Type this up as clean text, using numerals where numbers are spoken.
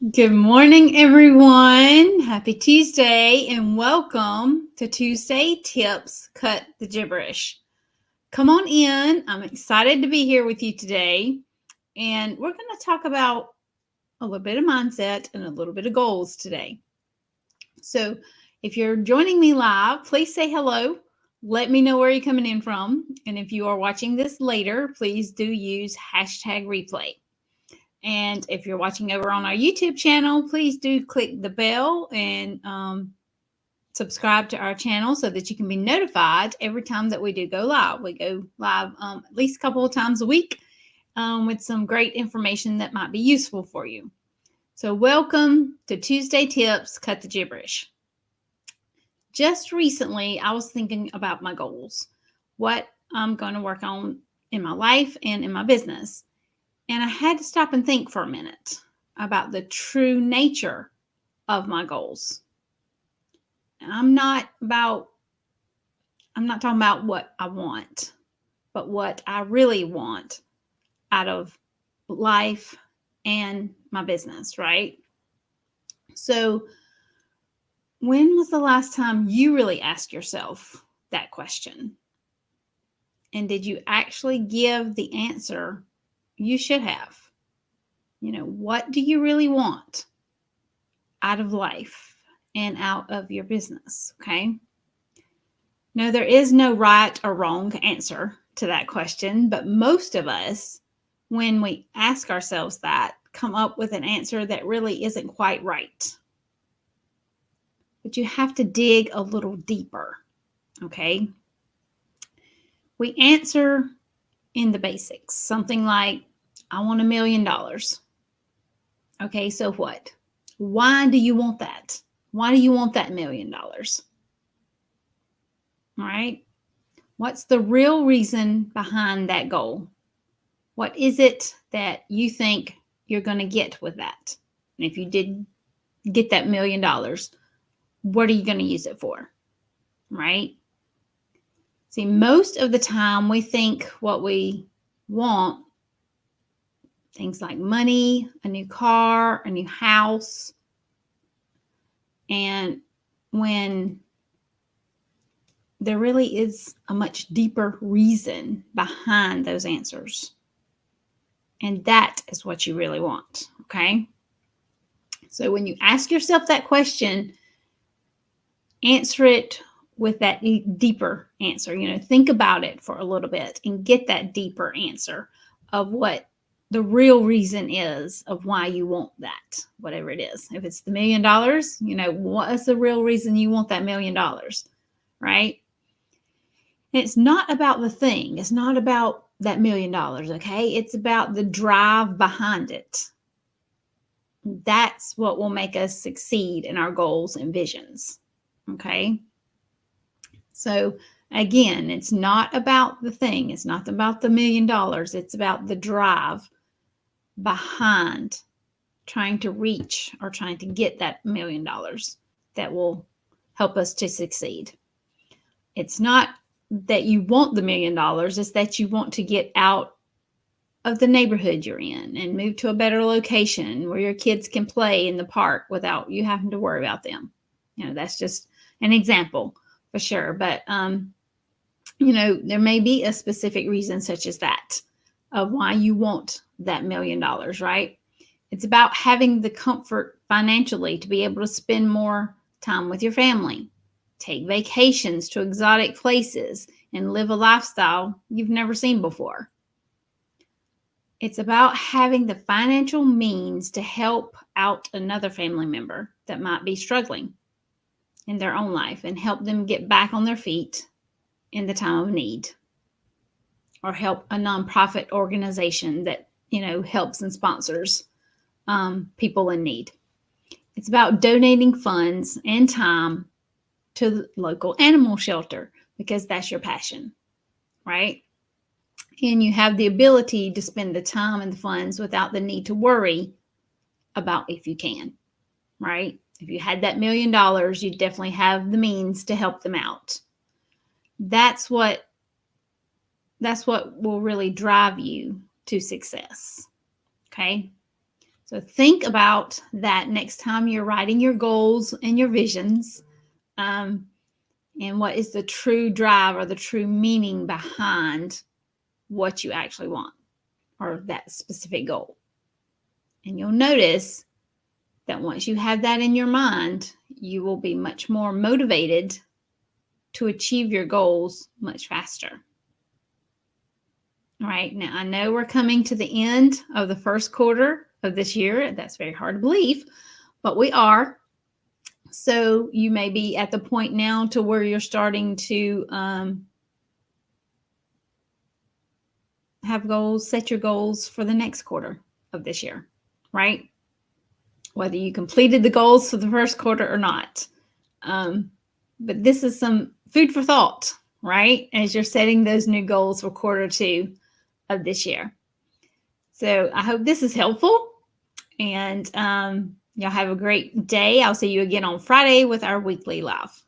Good morning, everyone. Happy Tuesday and welcome to Tuesday Tips Cut the Gibberish. Come on in. I'm excited to be here with you today. And we're going to talk about a little bit of mindset and a little bit of goals today. So, if you're joining me live, please say hello. Let me know where you're coming in from. And if you are watching this later, please do use hashtag replay. And if you're watching over on our YouTube channel, please do click the bell and subscribe to our channel so that you can be notified every time that we do go live. We go live at least a couple of times a week with some great information that might be useful for you. So welcome to Tuesday Tips, Cut the Gibberish. Just recently, I was thinking about my goals, what I'm going to work on in my life and in my business. And I had to stop and think for a minute about the true nature of my goals. And I'm not talking about what I want, but what I really want out of life and my business, right? So, when was the last time you really asked yourself that question? And did you actually give the answer you should have? What do you really want out of life and out of your business? Okay. No, there is no right or wrong answer to that question, but most of us, when we ask ourselves that, come up with an answer that really isn't quite right. But you have to dig a little deeper. Okay. We answer in the basics, something like, I want $1 million. Okay, so what? Why do you want that? Why do you want that $1 million? All right. What's the real reason behind that goal? What is it that you think you're going to get with that? And if you did get that $1 million, what are you going to use it for? Right? See, most of the time we think what we want, things like money, a new car, a new house, and when there really is a much deeper reason behind those answers. And that is what you really want. Okay. So when you ask yourself that question, answer it with that deeper answer. Think about it for a little bit and get that deeper answer of what the real reason is of why you want that, whatever it is. If it's the $1 million, what is the real reason you want that $1 million, right? And it's not about the thing. It's not about that $1 million, okay? It's about the drive behind it. That's what will make us succeed in our goals and visions, okay? So again, it's not about the thing. It's not about the $1 million. It's about the drive behind trying to reach or trying to get that $1 million that will help us to succeed. It's not that you want the $1 million, it's that you want to get out of the neighborhood you're in and move to a better location where your kids can play in the park without you having to worry about them. That's just an example for sure. But, there may be a specific reason such as that of why you want that $1 million, right? It's about having the comfort financially to be able to spend more time with your family, take vacations to exotic places, and live a lifestyle you've never seen before. It's about having the financial means to help out another family member that might be struggling in their own life and help them get back on their feet in the time of need, or help a nonprofit organization that, helps and sponsors people in need. It's about donating funds and time to the local animal shelter because that's your passion, right? And you have the ability to spend the time and the funds without the need to worry about if you can, right? If you had that $1 million, you definitely have the means to help them out. That's what will really drive you to success. Okay. So think about that next time you're writing your goals and your visions. And what is the true drive or the true meaning behind what you actually want or that specific goal. And you'll notice that once you have that in your mind, you will be much more motivated to achieve your goals much faster. All right, now I know we're coming to the end of the first quarter of this year. That's very hard to believe, but we are. So you may be at the point now to where you're starting to have goals, set your goals for the next quarter of this year, right? Whether you completed the goals for the first quarter or not. But this is some food for thought, right? As you're setting those new goals for quarter 2 of this year. So I hope this is helpful, and y'all have a great day. I'll see you again on Friday with our weekly live.